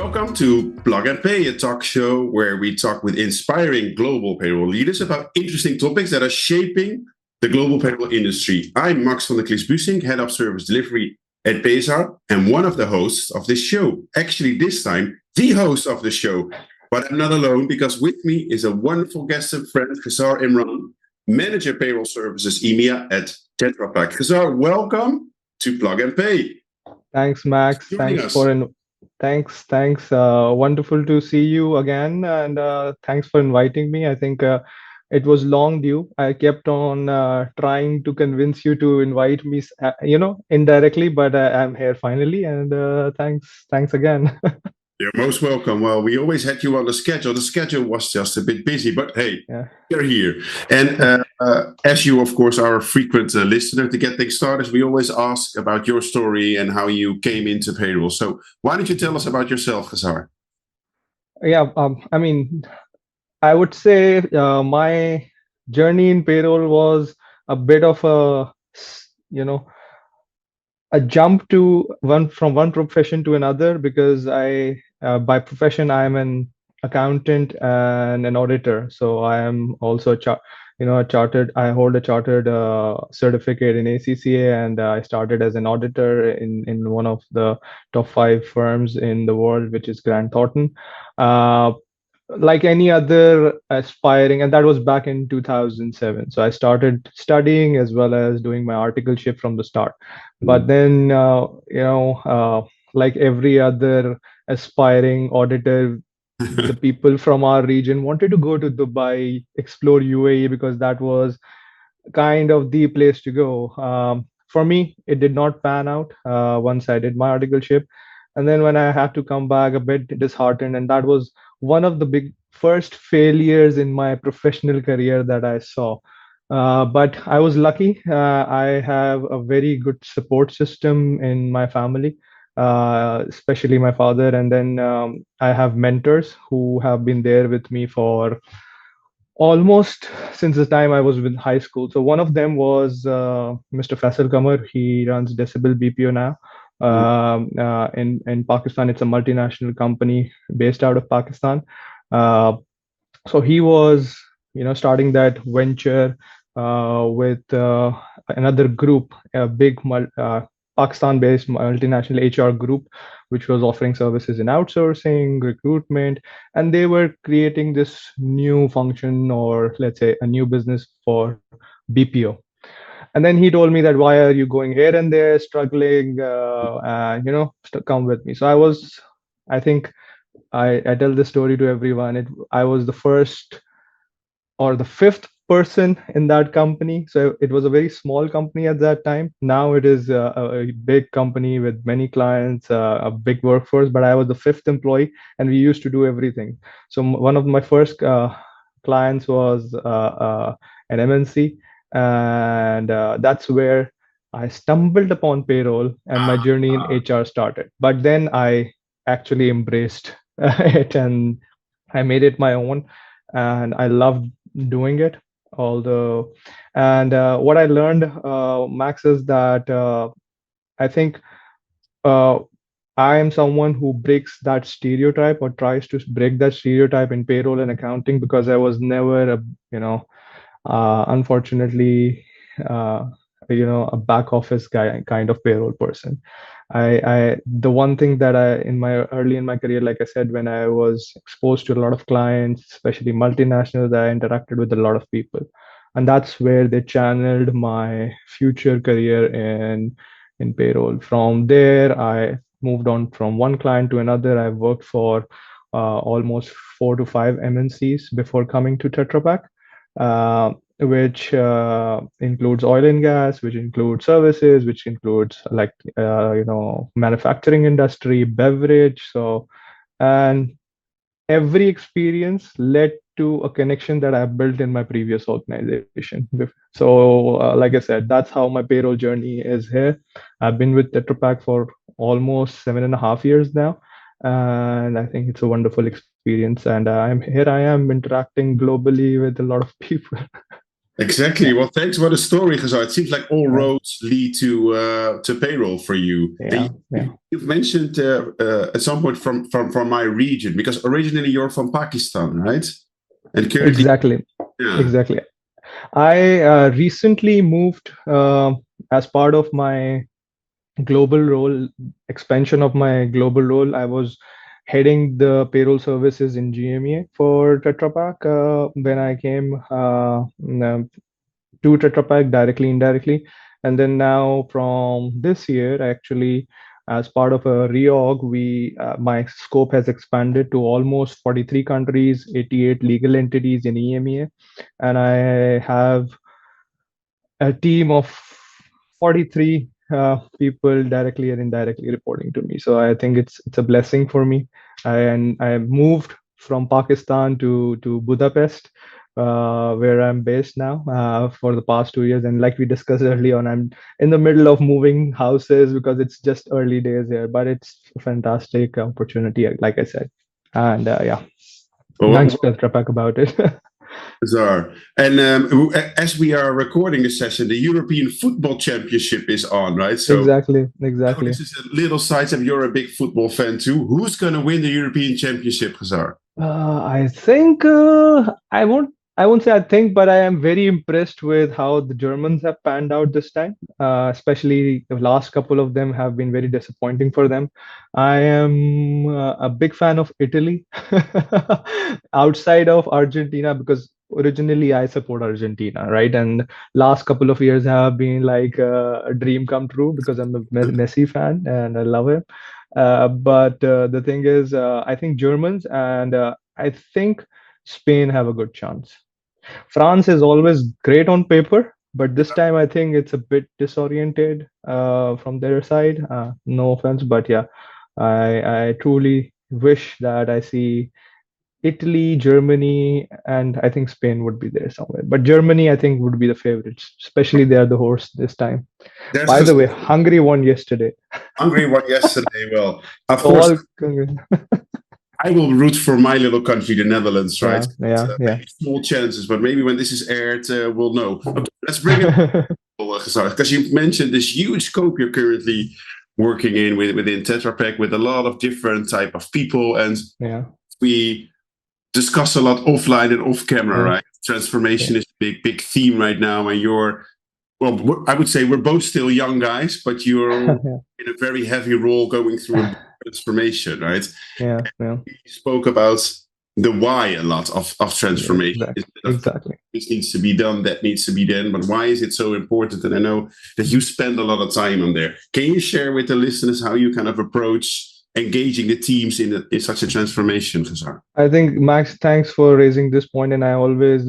Welcome to Plug and Pay, a talk show where we talk with inspiring global payroll leaders about interesting topics that are shaping the global payroll industry. I'm Max van der Klis-Bussink, Head of Service Delivery at Khizars, and one of the hosts of this show. Actually, this time, the host of the show. But I'm not alone, because with me is a wonderful guest and friend, Khizar Imran, Manager Payroll Services EMEA at Tetra Pak. Khizar, welcome to Plug and Pay. Thanks, Max. Thanks. Wonderful to see you again, and thanks for inviting me. I think it was long due. I kept on trying to convince you to invite me, indirectly, but I'm here finally, and thanks again. You're most welcome. Well, we always had you on the schedule. The schedule was just a bit busy, but hey, you're here. And as you, of course, are a frequent listener, to get things started, we always ask about your story and how you came into payroll. So why don't you tell us about yourself, Khizar? Yeah, I would say my journey in payroll was a bit of a jump from one profession to another, because by profession I'm an accountant and an auditor. So I am also I hold a chartered certificate in ACCA, and I started as an auditor in one of the top 5 firms in the world, which is Grant Thornton. Like any other aspiring, and that was back in 2007. So I started studying as well as doing my articleship from the start. But then, like every other aspiring auditor, the people from our region wanted to go to Dubai, explore UAE, because that was kind of the place to go. For me, it did not pan out once I did my articleship. And then when I had to come back, a bit disheartened, and that was one of the big first failures in my professional career that I saw. But I was lucky. I have a very good support system in my family, especially my father. And then I have mentors who have been there with me for almost since the time I was with high school. So one of them was Mr. Faisal Kamar. He runs Decibel BPO now. In Pakistan, it's a multinational company based out of Pakistan. So he was, starting that venture with another group, a big Pakistan-based multinational HR group, which was offering services in outsourcing, recruitment, and they were creating this new function, or let's say a new business for BPO. And then he told me that, why are you going here and there, struggling, come with me. So I think I tell this story to everyone. I was the first or the 5th person in that company. So it was a very small company at that time. Now it is a big company with many clients, a big workforce, but I was the 5th employee, and we used to do everything. So one of my first clients was an MNC, and that's where I stumbled upon payroll, and my journey in HR started. But then I actually embraced it, and I made it my own, and I loved doing it. Although, and what I learned, Max, is that I think I am someone who breaks that stereotype, or tries to break that stereotype in payroll and accounting, because I was never unfortunately, a back office guy, kind of payroll person. The one thing that early in my career, like I said, when I was exposed to a lot of clients, especially multinationals, I interacted with a lot of people, and that's where they channeled my future career in payroll. From there, I moved on from one client to another. I worked for almost 4 to 5 MNCs before coming to Tetra Pak, which includes oil and gas, which includes services, which includes manufacturing industry, beverage. So, and every experience led to a connection that I built in my previous organization. So, like I said, that's how my payroll journey is here. I've been with Tetra Pak for almost 7.5 years now, and I think it's a wonderful experience. And I am interacting globally with a lot of people. Exactly. Yeah, Well, thanks for the story, Khizar. It seems like all yeah, roads lead to payroll for you. And yeah, yeah. you've mentioned at some point from my region, because originally you're from Pakistan, right? And currently, Exactly, yeah. exactly. I recently moved as part of my global role, expansion of my global role. I was heading the payroll services in GMEA for Tetra Pak when I came to Tetra Pak directly, indirectly. And then now from this year, actually, as part of a reorg, my scope has expanded to almost 43 countries, 88 legal entities in EMEA, and I have a team of 43 people directly and indirectly reporting to me. So I think it's a blessing for me. And I moved from Pakistan to Budapest, where I'm based now for the past 2 years. And like we discussed early on, I'm in the middle of moving houses because it's just early days here. But it's a fantastic opportunity, like I said. And yeah, Well, thanks, Petra Pak, about it. bizarre. And as we are recording this session, the European Football Championship is on, right? So Exactly, now exactly. this is a little side step. You're a big football fan too. Who's going to win the European Championship, Khazar? I think I won't say I think, but I am very impressed with how the Germans have panned out this time. Especially the last couple of them have been very disappointing for them. I am a big fan of Italy, outside of Argentina, because originally I support Argentina, right? And last couple of years have been like a dream come true because I'm a Messi fan and I love him. But the thing is, I think Germans and I think Spain have a good chance. France is always great on paper, but this time I think it's a bit disoriented from their side. No offense, but yeah, I truly wish that I see Italy, Germany, and I think Spain would be there somewhere. But Germany, I think, would be the favorites, especially they are the host this time. There's By the way, Khazar. Hungary won yesterday. Hungary won yesterday. Well, of So course, all, I will root for my little country, the Netherlands, right? yeah, yeah, yeah. Maybe small chances, but maybe when this is aired, we'll know. Okay, let's bring it because you mentioned this huge scope you're currently working in within Tetra Pak with a lot of different type of people, and Yeah, we discuss a lot offline and off camera, yeah, right? yeah, Transformation is a big theme right now, and you're well. I would say we're both still young guys, but you're in a very heavy role going through a transformation, right? yeah, yeah, You spoke about the why a lot of yeah, transformation. exactly, Instead of exactly. this needs to be done, that needs to be done. But why is it so important? And I know that you spend a lot of time on there. Can you share with the listeners how you kind of approach engaging the teams in such a transformation, Khizar? I think Max, thanks for raising this point, and I always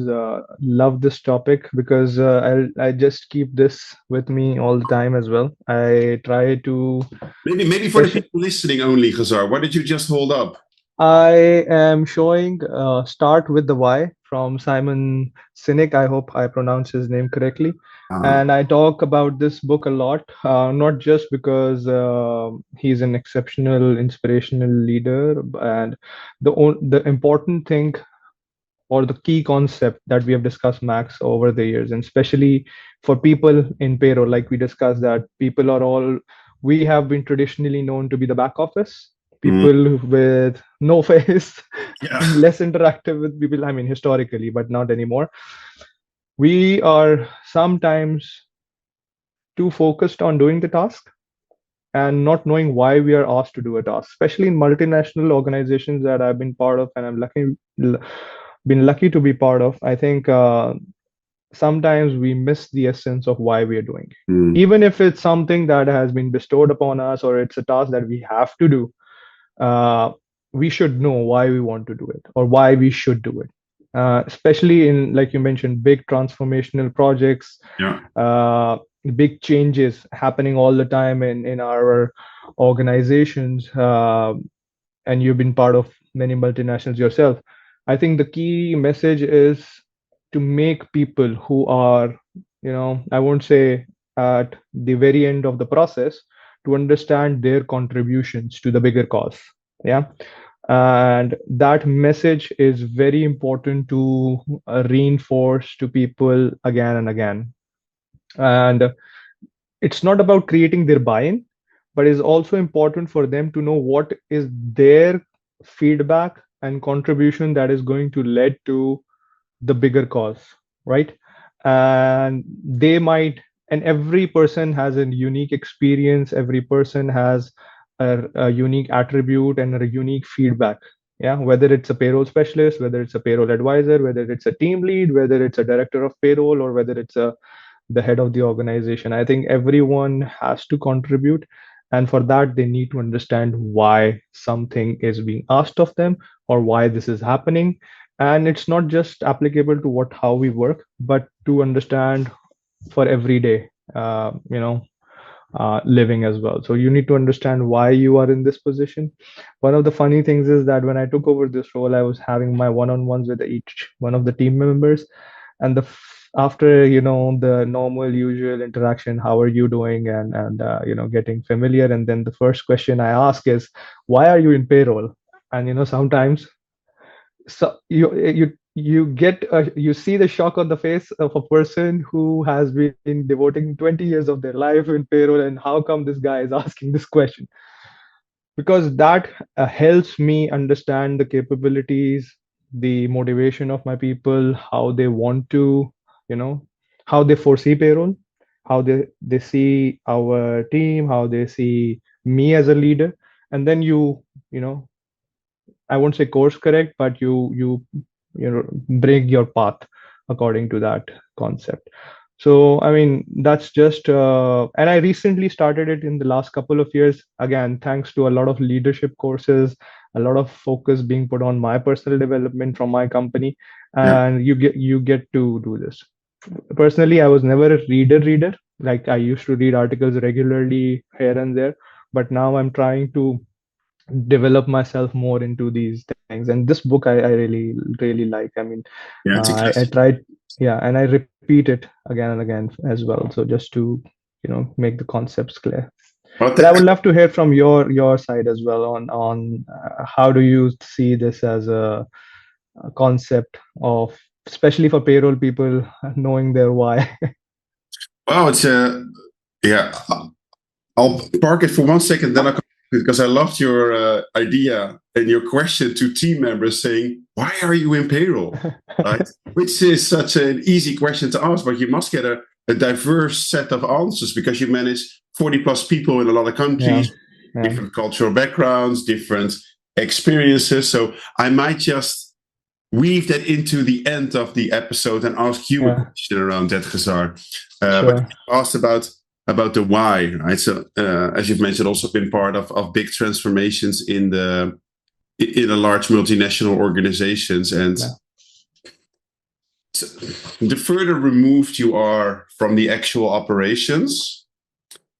love this topic because I just keep this with me all the time as well. I try to, Maybe for the especially, people listening only, Khizar, what did you just hold up? I am showing Start with the Why from Simon Sinek. I hope I pronounce his name correctly. Uh, And I talk about this book a lot, not just because he's an exceptional, inspirational leader, and the important thing or the key concept that we have discussed, Max, over the years, and especially for people in payroll, like we discussed, that people are all, we have been traditionally known to be the back office, mm, people with no face, yeah. less interactive with people. I mean, historically, but not anymore. We are sometimes too focused on doing the task and not knowing why we are asked to do a task, especially in multinational organizations that I've been part of and been lucky to be part of. I think sometimes we miss the essence of why we are doing it. Mm, Even if it's something that has been bestowed upon us or it's a task that we have to do, uh, we should know why we want to do it or why we should do it. Especially in, like you mentioned, big transformational projects, yeah. uh, big changes happening all the time in our organizations, and you've been part of many multinationals yourself. I think the key message is to make people who are, I won't say at the very end of the process, to understand their contributions to the bigger cause. Yeah. And that message is very important to reinforce to people again and again. And it's not about creating their buy-in, but it's also important for them to know what is their feedback and contribution that is going to lead to the bigger cause, right? And they might, and every person has a unique experience, every person has a unique attribute and a unique feedback. Yeah, whether it's a payroll specialist, whether it's a payroll advisor, whether it's a team lead, whether it's a director of payroll, or whether it's the head of the organization. I think everyone has to contribute. And for that, they need to understand why something is being asked of them or why this is happening. And it's not just applicable to how we work, but to understand for every day, living as well. So you need to understand why you are in this position. One of the funny things is that when I took over this role, I was having my one-on-ones with each one of the team members, and after the normal usual interaction, how are you doing, and getting familiar, and then the first question I ask is, why are you in payroll? And sometimes, so you see the shock on the face of a person who has been devoting 20 years of their life in payroll, and how come this guy is asking this question? Because that helps me understand the capabilities, the motivation of my people, how they want to, you know, how they foresee payroll, how they see our team, how they see me as a leader. And then you know, I won't say course correct, but you break your path according to that concept. So, I mean, that's just, and I recently started it in the last couple of years. Again, thanks to a lot of leadership courses, a lot of focus being put on my personal development from my company, Yeah. and you get to do this. Personally, I was never a reader. Like I used to read articles regularly here and there, but now I'm trying to develop myself more into these things. And this book I really really like. I mean, Yeah, it's a I classic. tried, yeah, and I repeat it again and again as well, so just to make the concepts clear. Well, But I would love to hear from your side as well on how do you see this as a concept of, especially for payroll people, knowing their why. well, it's yeah. I'll park it for 1 second, then I'll come because I loved your idea and your question to team members saying, "Why are you in payroll?" Right, which is such an easy question to ask, but you must get a diverse set of answers because you manage 40 plus people in a lot of Yeah, countries, yeah, different cultural backgrounds, different experiences. So I might just weave that into the end of the episode and ask you a yeah, question around that, Khizar. But sure. you asked about the why, right? So as you've mentioned, also been part of big transformations in a large multinational organizations, and Yeah, the further removed you are from the actual operations,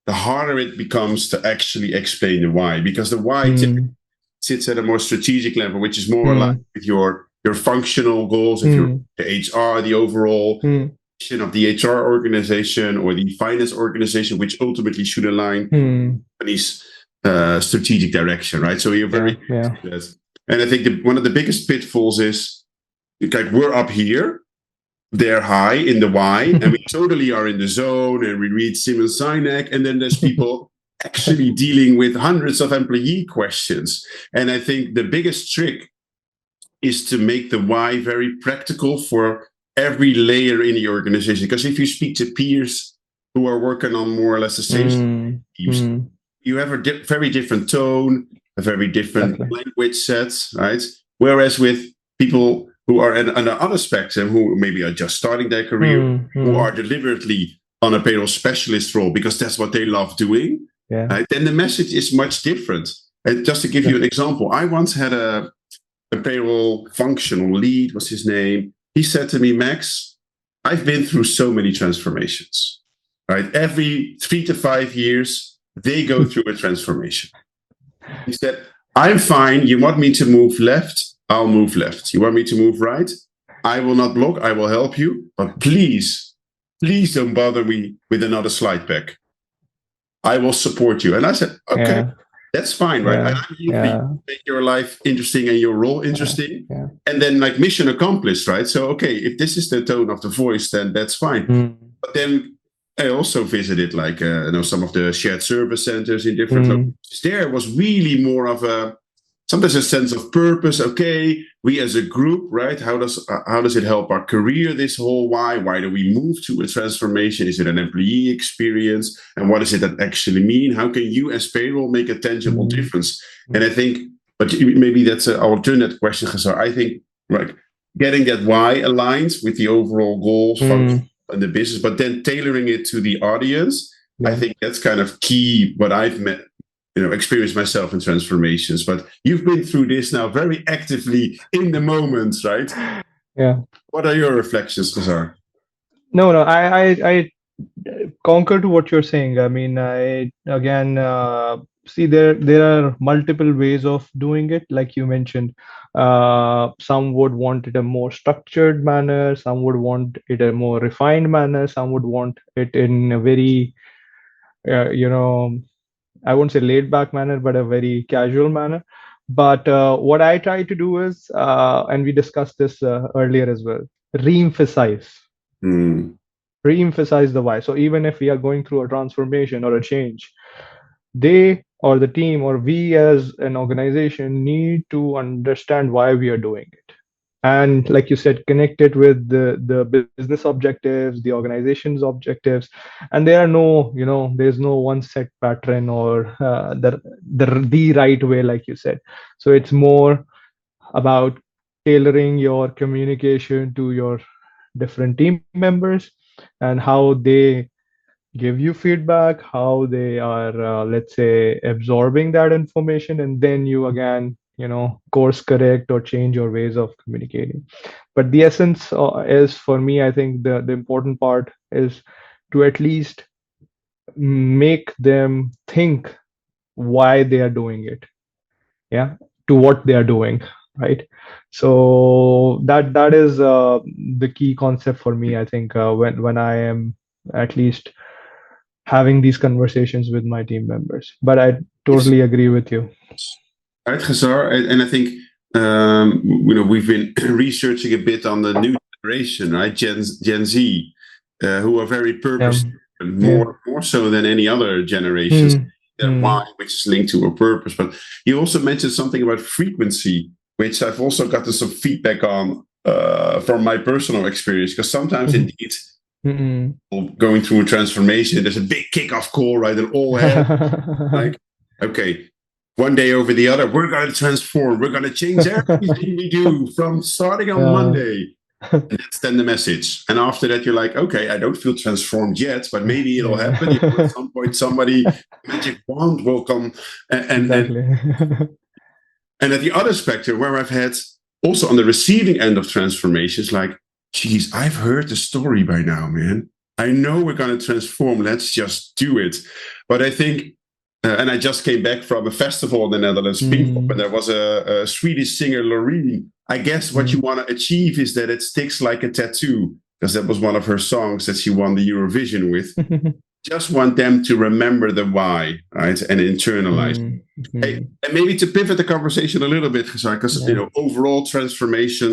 the harder it becomes to actually explain the why, because the why typically mm, sits at a more strategic level, which is more aligned mm, with your functional goals, if you're mm, the HR, the overall mm, of the HR organization or the finance organization, which ultimately should align mm. company's strategic direction, right? So you're Yeah, very yeah. that. And I think one of the biggest pitfalls is like we're up here, they're high in the why, and we totally are in the zone, and we read Simon Sinek, and then there's people actually dealing with hundreds of employee questions. And I think the biggest trick is to make the why very practical for every layer in the organization. Because if you speak to peers who are working on more or less the same Mm, teams, mm, you have a very different tone, a very different exactly. language set, right? Whereas with people who are on the other spectrum, who maybe are just starting their career, Mm, who are mm, deliberately on a payroll specialist role because that's what they love doing, yeah, right? Then the message is much different. And just to give you yeah. an example, I once had a payroll functional lead, was his name. He said to me, Max, I've been through so many transformations, right? Every 3 to 5 years, they go through a transformation. He said, I'm fine. You want me to move left? I'll move left. You want me to move right? I will not block. I will help you. But please don't bother me with another slide pack. I will support you. And I said, okay. Yeah, That's fine, right? Yeah, I'm here for you yeah, to make your life interesting and your role yeah, interesting. yeah. And then like mission accomplished, right? So okay, if this is the tone of the voice, then that's fine. Mm, But then I also visited like some of the shared service centers in different mm, locations. There was really more of a sometimes a sense of purpose. Okay, we as a group, right? How does it help our career? This whole why do we move to a transformation? Is it an employee experience? And what does it actually mean? How can you as payroll make a tangible mm, difference? And I think, but maybe that's I'll turn that question, Khizar. I think like getting that why aligned with the overall goals, function, mm, and the business, but then tailoring it to the audience. I yeah, think that's kind of key. What I've met, experienced myself in transformations, but you've been through this now very actively in the moment, right? yeah. What are your reflections, Khizar? No, no, I concur to what you're saying. I mean, I again see there are multiple ways of doing it, like you mentioned. Some would want it a more structured manner, some would want it a more refined manner, some would want it in a very you know, I won't say laid back manner, but a very casual manner. But what I try to do is, and we discussed this earlier as well, re-emphasize Hmm. re-emphasize the why. So even if we are going through a transformation or a change, they or the team or we as an organization need to understand why we are doing it. And like you said, connect it with the business objectives, the organization's objectives. And there are no, there's no one set pattern or the right way, like you said. So it's more about tailoring your communication to your different team members and how they give you feedback, how they are, let's say, absorbing that information, and then you again, course correct or change your ways of communicating. But the essence is, for me, I think the important part is to at least make them think why they are doing it, yeah, to what they are doing, right? So that is the key concept for me, I think, when I am at least having these conversations with my team members. But I It's totally agree with you. right, Khizar, and I think we've been researching a bit on the new generation, right? Gen Z, who are very Yeah, purpose driven, yeah. more so than any other generations. Hmm. That Hmm. why, which is linked to a purpose. But you also mentioned something about frequency, which I've also gotten some feedback on from my personal experience. Because sometimes, Hmm. indeed, Hmm. going through a transformation, there's a big kickoff call, right? And all hands like, okay, one day over the other, we're going to transform. We're going to change everything we do from starting on Yeah. Monday. And that's then the message. And after that, you're like, okay, I don't feel transformed yet, but maybe it'll happen. At Yeah. some point, somebody magic wand will come. Exactly. And at the other spectrum, where I've had also on the receiving end of transformations, like, geez, I've heard the story by now, man. I know we're going to transform. Let's just do it. But I think, and I just came back from a festival in the Netherlands, Pinkpop, and Mm, there was a Swedish singer, Loreen. I guess what you mm. want to achieve is that it sticks like a tattoo, because that was one of her songs that she won the Eurovision with. Just want them to remember the why, right, and internalize. Mm, Hey, mm. and maybe to pivot the conversation a little bit, because Yeah. overall transformation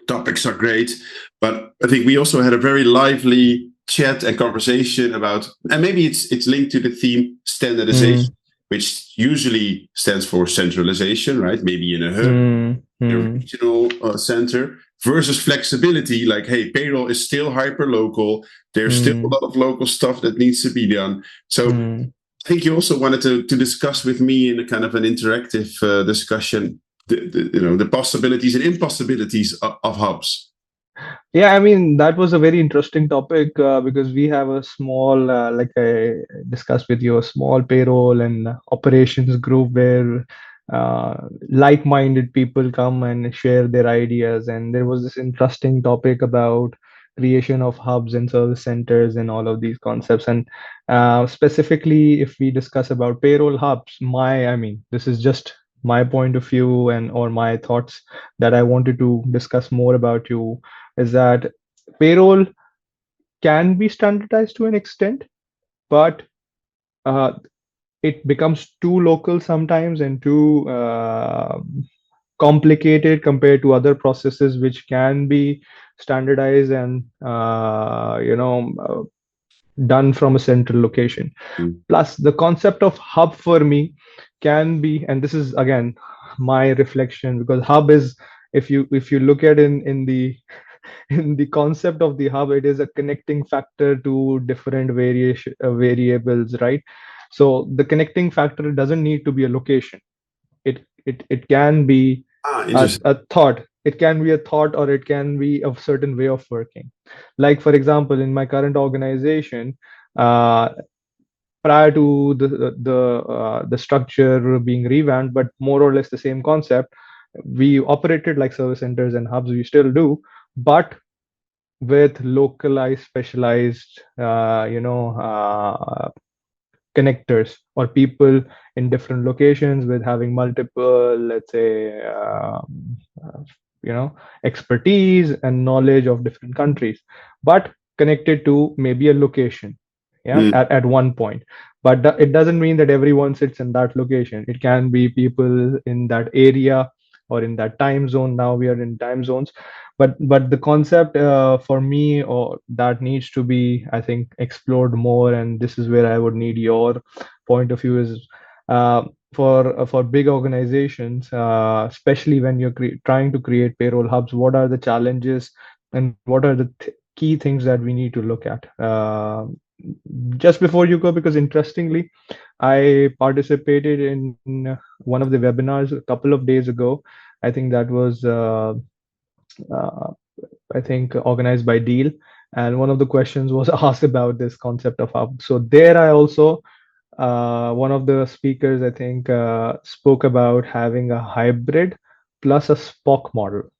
topics are great, but I think we also had a very lively chat and conversation about, and maybe it's linked to the theme standardization, Mm, which usually stands for centralization, right? Maybe in a hub, mm, in a mm, regional center, versus flexibility. Like, hey, payroll is still hyper local. There's still a mm, lot of local stuff that needs to be done. So mm. I think you also wanted to discuss with me in a kind of an interactive discussion the possibilities and impossibilities of hubs. Yeah, I mean, that was a very interesting topic because we have a small, like I discussed with you, a small payroll and operations group where like-minded people come and share their ideas. And there was this interesting topic about creation of hubs and service centers and all of these concepts. And specifically, if we discuss about payroll hubs, I mean, this is just my point of view and or my thoughts that I wanted to discuss more about you is that payroll can be standardized to an extent, but uh, it becomes too local sometimes and too complicated compared to other processes which can be standardized and done from a central location. Mm. Plus, the concept of hub for me can be, and this is again my reflection, because hub is, if you look at in the in the concept of the hub, it is a connecting factor to different variables, right? So the connecting factor doesn't need to be a location. It can be Interesting. a thought. It can be a thought, or it can be a certain way of working. Like, for example, in my current organization, uh, prior to the structure being revamped, but more or less the same concept, we operated like service centers and hubs. We still do, but with localized, specialized, connectors or people in different locations with having multiple, let's say, uh, expertise and knowledge of different countries, but connected to maybe a location, yeah, Mm. at one point. But it doesn't mean that everyone sits in that location. It can be people in that area or in that time zone. Now we are in time zones, but the concept, for me, or that needs to be, I think, explored more, and this is where I would need your point of view, is uh, for big organizations, especially when you're trying to create payroll hubs, what are the challenges and what are the key things that we need to look at? Just before you go, because interestingly, I participated in one of the webinars a couple of days ago. I think that was uh, I think organized by Deal, and one of the questions was asked about this concept of hub. So there, I also, one of the speakers, I think, spoke about having a hybrid plus a SPOC model.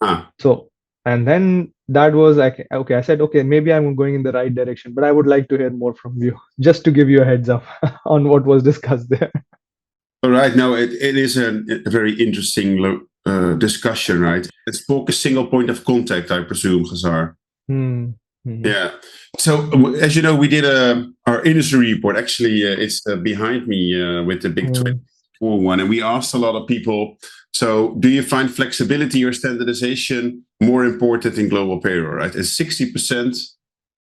Ah. So, and then that was like, okay, I said, okay, maybe I'm going in the right direction, but I would like to hear more from you, just to give you a heads up on what was discussed there. All right. Now, it is a very interesting discussion, right? It's SPOC a single point of contact, I presume, Khizar. Hmm. Mhm. Yeah. So, as you know, we did our industry report. Actually, it's behind me with the big 24 one. And we asked a lot of people, so do you find flexibility or standardization more important in global payroll, right? And 60%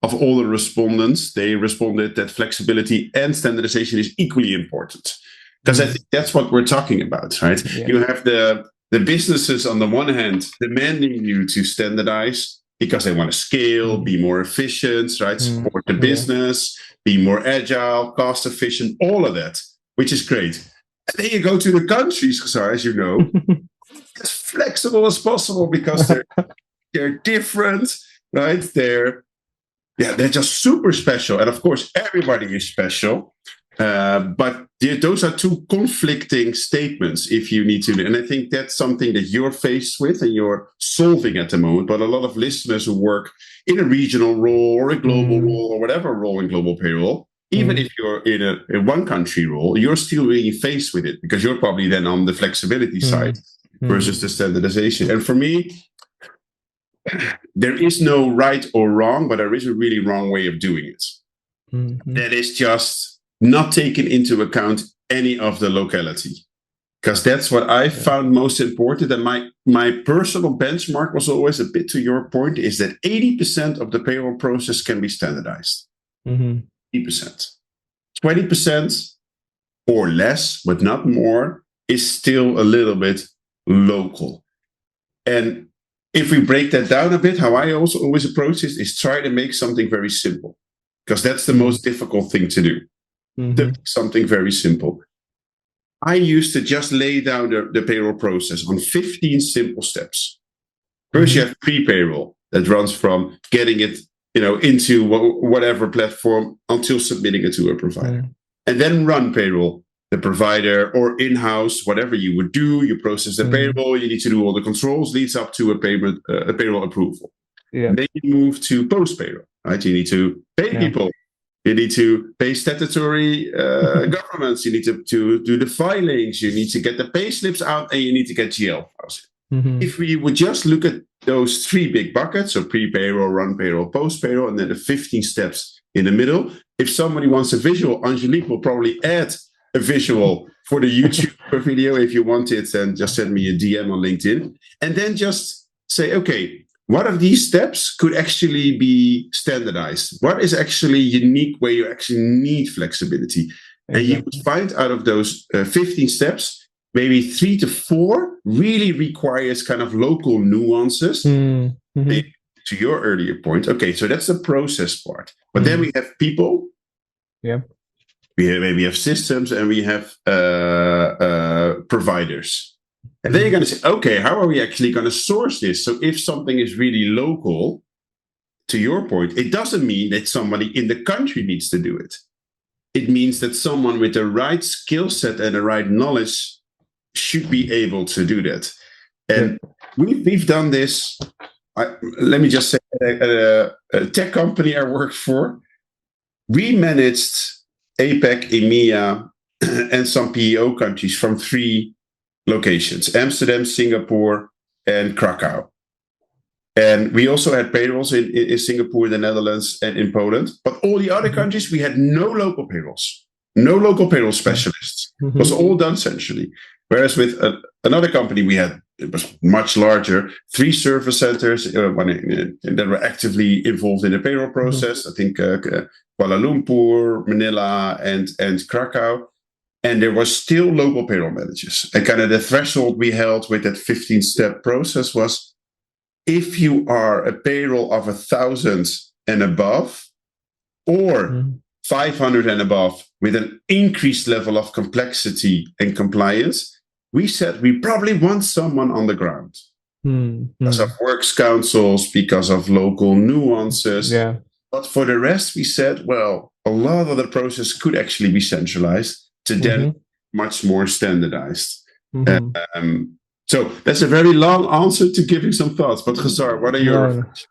of all the respondents, they responded that flexibility and standardization is equally important. Because I think that's what we're talking about, right? Yeah. You have the businesses on the one hand demanding you to standardize because they want to scale, be more efficient, right? Support the business, be more agile, cost efficient, all of that, which is great. And then you go to the countries, Khizar, as you know, as flexible as possible because they're different, right? They're just super special. And of course, everybody is special. But those are two conflicting statements if you need to. And I think that's something that you're faced with and you're solving at the moment. But a lot of listeners who work in a regional role or a global role or whatever role in global payroll, even if you're in a one country role, you're still really faced with it because you're probably then on the flexibility side versus the standardization. And for me, there is no right or wrong, but there is a really wrong way of doing it. That is just not taking into account any of the locality, because that's what I found most important. And my personal benchmark was always a bit to your point, is that 80% of the payroll process can be standardized. 80%, 20% or less, but not more, is still a little bit local. And if we break that down a bit, how I also always approach this is try to make something very simple, because that's the most difficult thing to do. Something very simple. I used to just lay down the payroll process on 15 simple steps. First, you have pre-payroll that runs from getting it, into whatever platform until submitting it to a provider, and then run payroll. The provider or in-house, whatever you would do, you process the payroll. You need to do all the controls, leads up to a payroll approval. Then you move to post-payroll, right? You need to pay people. You need to pay statutory governments. You need to do the filings. You need to get the pay slips out, and you need to get GL files. If we would just look at those 3 big buckets, so pre-payroll, run payroll, post-payroll, and then the 15 steps in the middle. If somebody wants a visual, Angelique will probably add a visual for the YouTube video. If you want it, then just send me a DM on LinkedIn. And then just say, okay, what of these steps could actually be standardized? What is actually unique where you actually need flexibility? Exactly. And you would find out of those 15 steps, maybe 3 to 4 really requires kind of local nuances. Mm-hmm. To your earlier point, okay, so that's the process part. But then we have people. Yeah. We have systems and we have providers. And then you're going to say, okay, how are we actually going to source this? So if something is really local, to your point, it doesn't mean that somebody in the country needs to do it. It means that someone with the right skill set and the right knowledge should be able to do that. And we've done this. Let me just say, a tech company I worked for, we managed APAC, EMEA, and some PEO countries from 3 locations: Amsterdam, Singapore, and Krakow. And we also had payrolls in Singapore, the Netherlands, and in Poland. But all the other countries, we had no local payrolls, no local payroll specialists. It was all done centrally. Whereas with another company, it was much larger, 3 service centers that were actively involved in the payroll process. I think Kuala Lumpur, Manila, and Krakow. And there was still local payroll managers. And kind of the threshold we held with that 15-step process was, if you are a payroll of 1,000 and above, or 500 and above, with an increased level of complexity and compliance, we said we probably want someone on the ground. Because of works councils, because of local nuances. Yeah. But for the rest, we said, well, a lot of the process could actually be centralized to then much more standardized. So that's a very long answer to giving some thoughts. But Khizar, what are your reflections?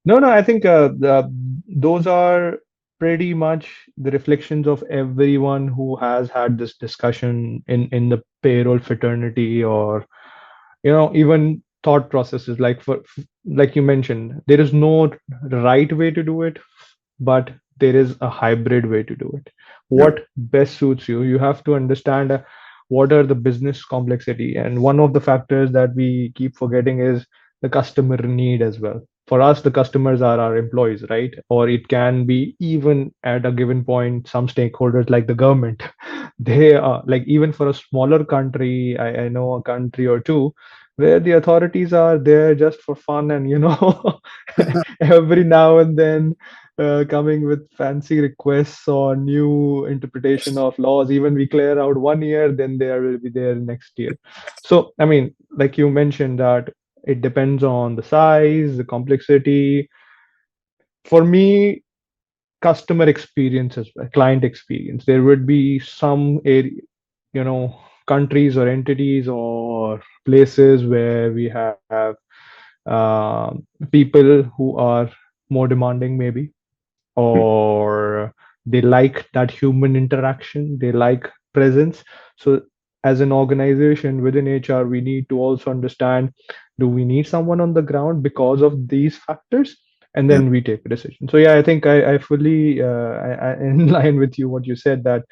No, I think those are pretty much the reflections of everyone who has had this discussion in the payroll fraternity, or even thought processes. Like you mentioned, there is no right way to do it, but there is a hybrid way to do it. What best suits you? You have to understand what are the business complexity, and one of the factors that we keep forgetting is the customer need as well. For us, the customers are our employees, right? Or it can be, even at a given point, some stakeholders like the government. They are like, even for a smaller country, I know a country or two where the authorities are there just for fun, and every now and then coming with fancy requests or new interpretation of laws. Even we clear out 1 year, then they will be there next year. So, I mean, like you mentioned, that it depends on the size, the complexity. For me, customer experience as well, client experience. There would be some area, countries or entities or places where we have people who are more demanding, maybe, or they like that human interaction, they like presence. So as an organization within HR, we need to also understand, do we need someone on the ground because of these factors? And then we take a decision. So yeah, I think I fully I in line with you what you said, that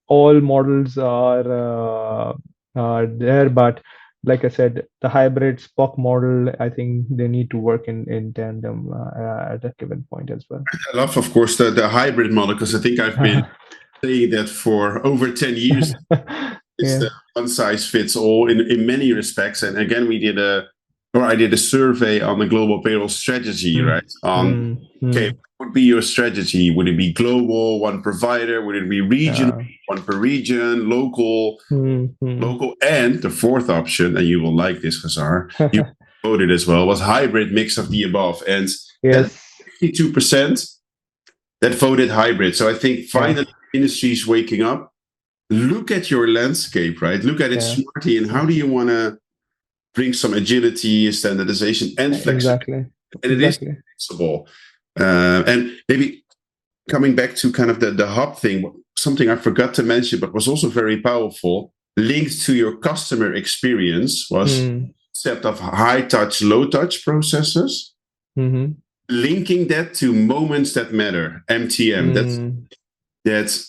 all models are there, but like I said, the hybrid SPOC model, I think they need to work in tandem at a given point as well. I love, of course, the hybrid model, because I think I've been saying that for over 10 years. It's the one size fits all in many respects. And again, I did a survey on the global payroll strategy, right? Okay, what would be your strategy? Would it be global, one provider? Would it be regional, one per region, local, local? And the fourth option, and you will like this, Khizar, you voted as well, was hybrid, mix of the above. And 52% that voted hybrid. So I think finally industry is waking up. Look at your landscape, right? Look at it smartly, and how do you want to bring some agility, standardization, and flexibility? And it is flexible. And maybe coming back to kind of the hub thing, something I forgot to mention, but was also very powerful, linked to your customer experience, was concept of high touch, low touch processes, linking that to moments that matter, MTM. That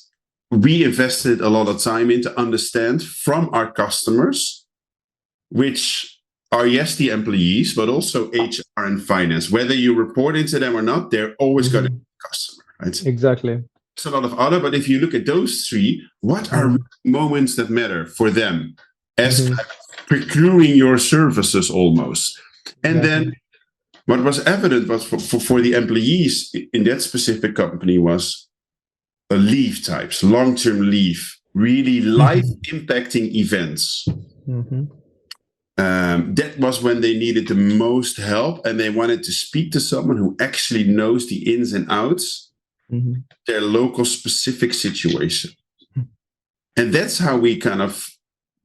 we invested a lot of time in to understand from our customers, which are, yes, the employees, but also HR and finance. Whether you report into them or not, they're always going to be a customer, right? Exactly. There's a lot of other, but if you look at those three, what are moments that matter for them as procuring your services almost? And then what was evident was for the employees in that specific company was leave types, long-term leave, really life-impacting events. That was when they needed the most help, and they wanted to speak to someone who actually knows the ins and outs, their local specific situation. And that's how we kind of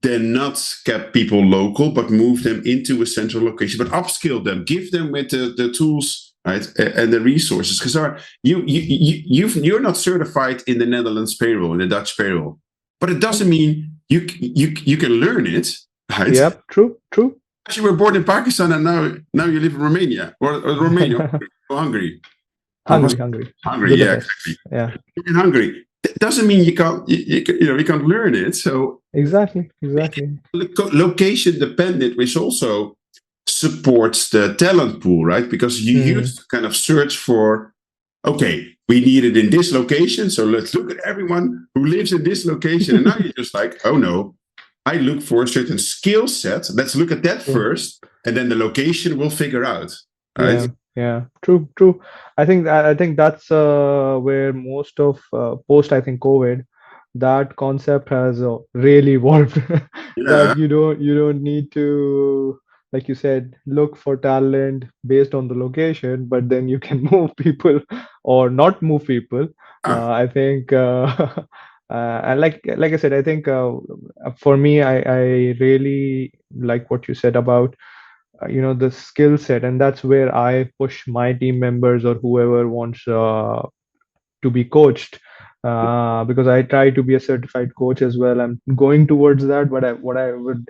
then not kept people local, but moved them into a central location, but upskilled them, give them with the tools, right, and the resources. Because you're not certified in the Netherlands payroll, in the Dutch payroll, but it doesn't mean you can learn it, right? Yep, true. Because you were born in Pakistan and now you live in Romania or Romania or Hungary. Hungary. Yeah, exactly. Yeah. In Hungary. That doesn't mean you can't learn it. So exactly. Location dependent, which also supports the talent pool, right? Because you used to kind of search for, okay, we need it in this location, so let's look at everyone who lives in this location. And now you're just like, oh no, I look for a certain skill set. Let's look at that first, and then the location will figure out. Right? Yeah, true. I think that's where most of post COVID, that concept has really evolved. That you don't need to, like you said, look for talent based on the location, but then you can move people or not move people. I think, and like I said, I think for me, I really like what you said about the skill set, and that's where I push my team members or whoever wants to be coached, because I try to be a certified coach as well. I'm going towards that, but what I would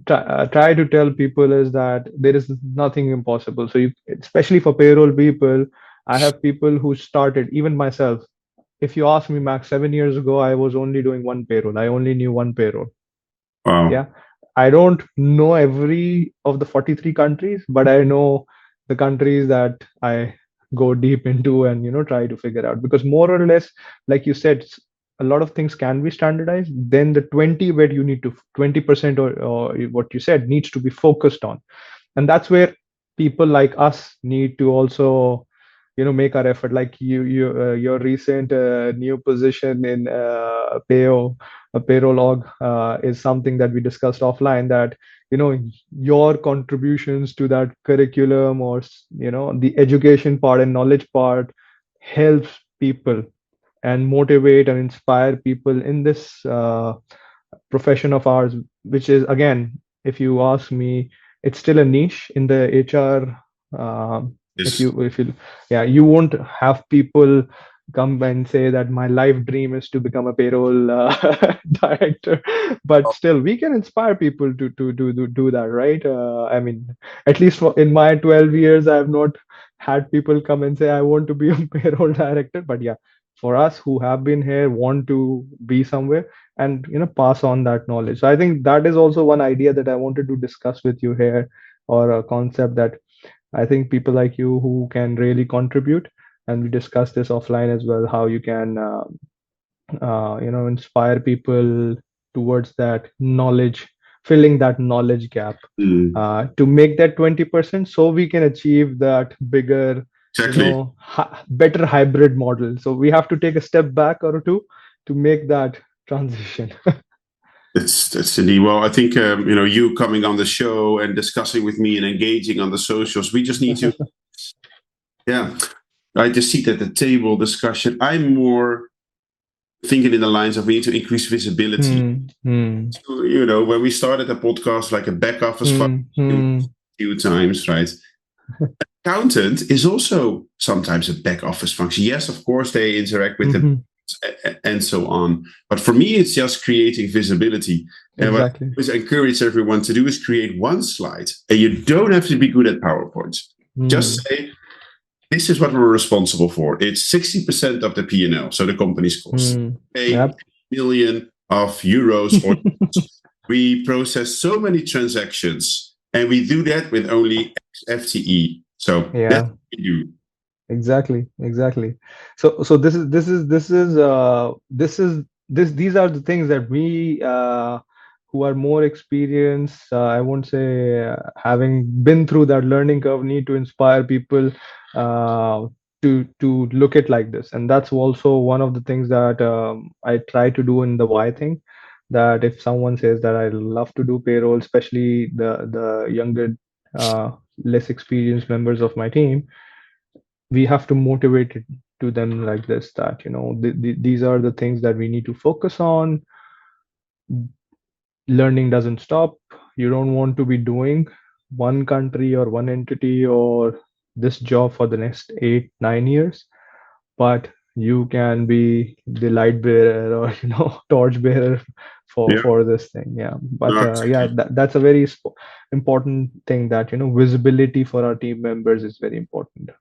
try to tell people is that there is nothing impossible. So especially for payroll people, I have people who started, even myself. If you ask me, Max, 7 years ago, I was only doing one payroll. I only knew one payroll. Wow. Yeah. I don't know every of the 43 countries, but I know the countries that I go deep into and try to figure out, because more or less, like you said, a lot of things can be standardized. Then the 20 where you need to 20% or what you said needs to be focused on, and that's where people like us need to also make our effort. Like your recent new position in payroll org is something that we discussed offline, that your contributions to that curriculum or the education part and knowledge part helps people and motivate and inspire people in this profession of ours, which is, again, if you ask me, it's still a niche in the HR. If you won't have people come and say that my life dream is to become a payroll director, but still we can inspire people to do that, right? I mean, at least in my 12 years, I have not had people come and say I want to be a payroll director, but yeah, for us who have been here, want to be somewhere and pass on that knowledge. So I think that is also one idea that I wanted to discuss with you here, or a concept that I think people like you who can really contribute, and we discussed this offline as well, how you can inspire people towards that knowledge, filling that knowledge gap, to make that 20%, so we can achieve that bigger, better hybrid model. So we have to take a step back or two to make that transition. That's indeed. Well, I think you coming on the show and discussing with me and engaging on the socials, we just need to, right, the seat at the table discussion. I'm more thinking in the lines of we need to increase visibility. So, when we started a podcast, like a back office function, a few times, right? Accountant is also sometimes a back office function. Yes, of course, they interact with the and so on. But for me, it's just creating visibility. And what I always encourage everyone to do is create one slide. And you don't have to be good at PowerPoint. Just say, this is what we're responsible for. It's 60% of the P&L, so the company's cost. $1 million or we process so many transactions, and we do that with only X FTE. So that's what we do. Exactly. So these are the things that we who are more experienced, I won't say having been through that learning curve, need to inspire people to look at like this. And that's also one of the things that I try to do in the why thing. That if someone says that I love to do payroll, especially the younger, less experienced members of my team, we have to motivate it to them like this, that these are the things that we need to focus on. Learning doesn't stop. You don't want to be doing one country or one entity or this job for the next 8-9 years, but you can be the light bearer or torch bearer for this thing. That's a very important thing, that visibility for our team members is very important.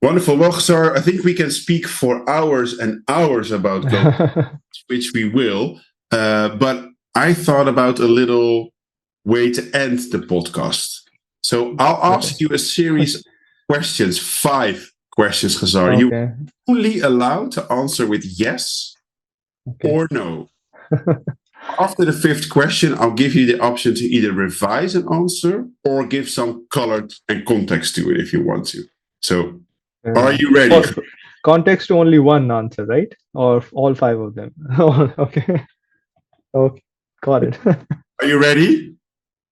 Wonderful. Well, Khizar, I think we can speak for hours and hours about global, which we will. But I thought about a little way to end the podcast. So I'll ask you a series of questions, 5 questions, Khizar. You're only allowed to answer with yes or no. After the 5th question, I'll give you the option to either revise an answer or give some color and context to it if you want to. So are you ready? Context to only one answer, right? Or all 5 of them? Okay, got it. Are you ready?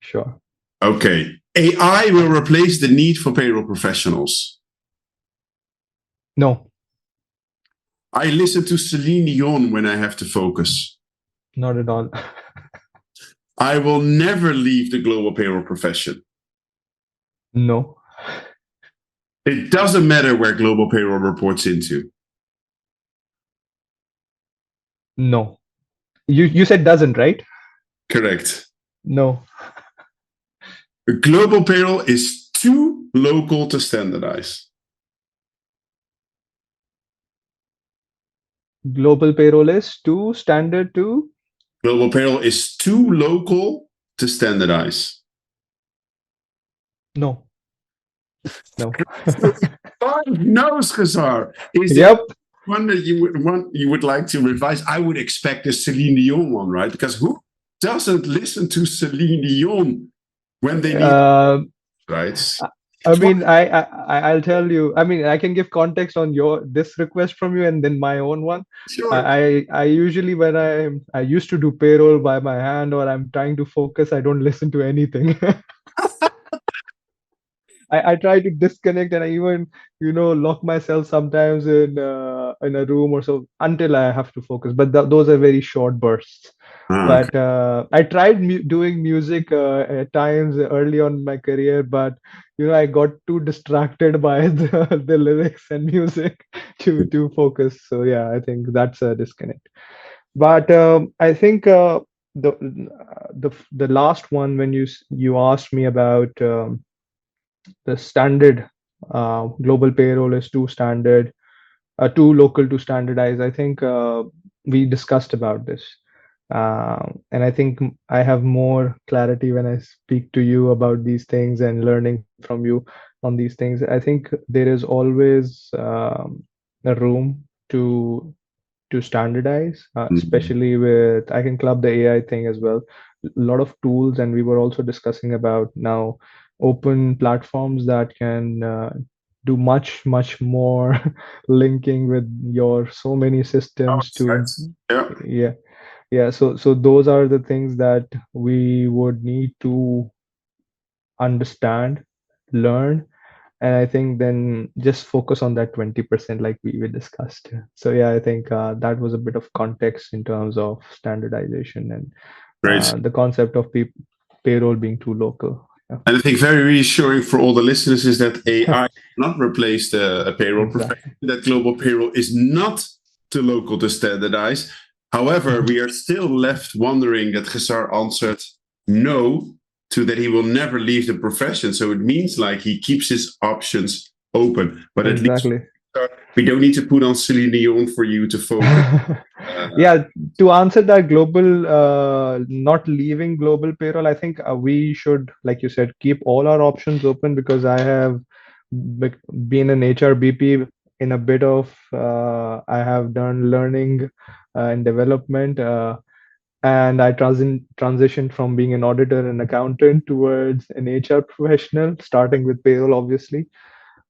Sure. Okay. AI will replace the need for payroll professionals. No. I listen to Celine Dion when I have to focus. Not at all. I will never leave the global payroll profession. No. It doesn't matter where global payroll reports into. No. You said doesn't, right? Correct. No. Global payroll is too local to standardize. Global payroll is too standard to? Global payroll is too local to standardize. No. No. 5 no's, Khizar. Is yep. One that you would like to revise? I would expect the Celine Dion one, right? Because who doesn't listen to Celine Dion when they need right? I mean, I'll tell you. I mean, I can give context on this request from you, and then my own one. Sure. I usually, when I used to do payroll by my hand, or I'm trying to focus, I don't listen to anything. I try to disconnect, and I even lock myself sometimes in a room or so until I have to focus. But those are very short bursts. But I tried doing music at times early on in my career, but I got too distracted by the lyrics and music to focus. So yeah, I think that's a disconnect. But I think the last one, when you asked me about the standard, global payroll is too standard, too local to standardize. I think we discussed about this. And I think I have more clarity when I speak to you about these things and learning from you on these things. I think there is always a room to standardize, especially with, I can club the AI thing as well. A lot of tools, and we were also discussing about now open platforms that can do much more linking with your so many systems so those are the things that we would need to understand, learn, and I think then just focus on that 20% like we discussed. So yeah, I think that was a bit of context in terms of standardization and the concept of payroll being too local. And I think very reassuring for all the listeners is that AI not replace a payroll profession, that global payroll is not too local to standardize. However, we are still left wondering that Khizar answered no to that he will never leave the profession. So it means like he keeps his options open. But at least we don't need to put on Celine Dion for you to focus. Yeah, to answer that not leaving global payroll, I think we should, like you said, keep all our options open, because I have been an HRBP in a bit of, I have done learning and development, and I transitioned from being an auditor and accountant towards an HR professional, starting with payroll, obviously.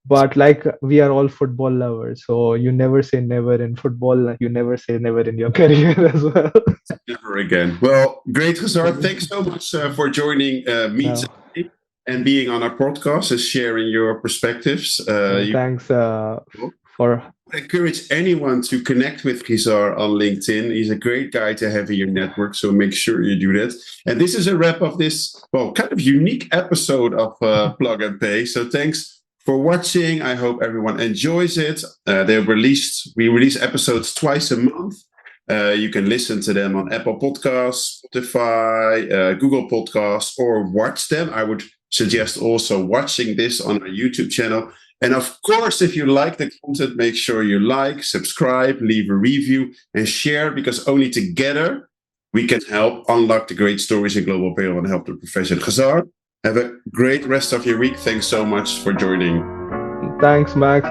But like, we are all football lovers, so you never say never in football. You never say never in your career as well. Never again. Well, great, Khizar. Thanks so much for joining me today and being on our podcast and sharing your perspectives. Thanks for. I encourage anyone to connect with Khizar on LinkedIn. He's a great guy to have in your network, so make sure you do that. And this is a wrap of this, kind of unique episode of Plug and Pay. So thanks for watching. I hope everyone enjoys it. We release episodes twice a month. You can listen to them on Apple Podcasts, Spotify, Google Podcasts, or watch them. I would suggest also watching this on our YouTube channel. And of course, if you like the content, make sure you like, subscribe, leave a review, and share, because only together we can help unlock the great stories in global payroll and help the profession. Khizar, have a great rest of your week. Thanks so much for joining. Thanks, Max.